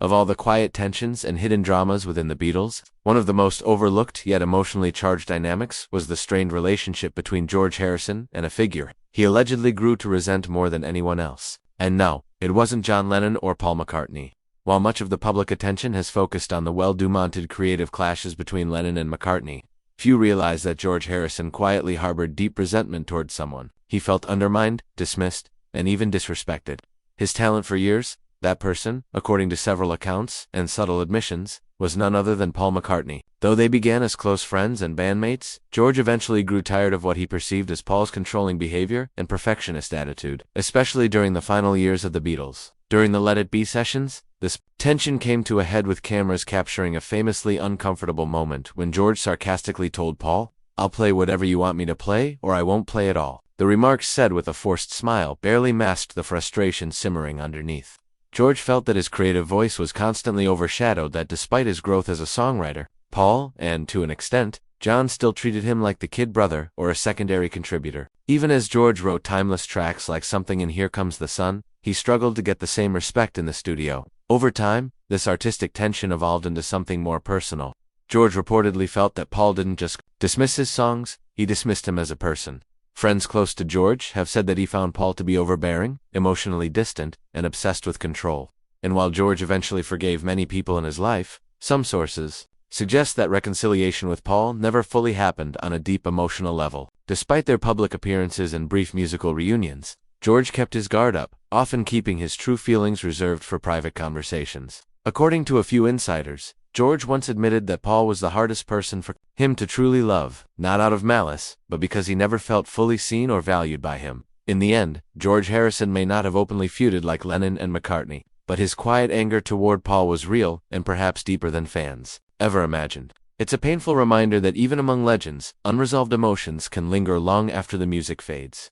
Of all the quiet tensions and hidden dramas within the Beatles, one of the most overlooked yet emotionally charged dynamics was the strained relationship between George Harrison and a figure he allegedly grew to resent more than anyone else. And no, it wasn't John Lennon or Paul McCartney. While much of the public attention has focused on the well-documented creative clashes between Lennon and McCartney, few realize that George Harrison quietly harbored deep resentment towards someone he felt undermined, dismissed, and even disrespected. His talent for years, that person, according to several accounts and subtle admissions, was none other than Paul McCartney. Though they began as close friends and bandmates, George eventually grew tired of what he perceived as Paul's controlling behavior and perfectionist attitude, especially during the final years of the Beatles. During the Let It Be sessions, this tension came to a head with cameras capturing a famously uncomfortable moment when George sarcastically told Paul, "I'll play whatever you want me to play, or I won't play at all." The remarks, said with a forced smile, barely masked the frustration simmering underneath. George felt that his creative voice was constantly overshadowed, that despite his growth as a songwriter, Paul, and to an extent, John, still treated him like the kid brother or a secondary contributor. Even as George wrote timeless tracks like Something in Here Comes the Sun, he struggled to get the same respect in the studio. Over time, this artistic tension evolved into something more personal. George reportedly felt that Paul didn't just dismiss his songs, he dismissed him as a person. Friends close to George have said that he found Paul to be overbearing, emotionally distant, and obsessed with control. And while George eventually forgave many people in his life, some sources suggest that reconciliation with Paul never fully happened on a deep emotional level. Despite their public appearances and brief musical reunions, George kept his guard up, often keeping his true feelings reserved for private conversations. According to a few insiders, George once admitted that Paul was the hardest person for him to truly love, not out of malice, but because he never felt fully seen or valued by him. In the end, George Harrison may not have openly feuded like Lennon and McCartney, but his quiet anger toward Paul was real and perhaps deeper than fans ever imagined. It's a painful reminder that even among legends, unresolved emotions can linger long after the music fades.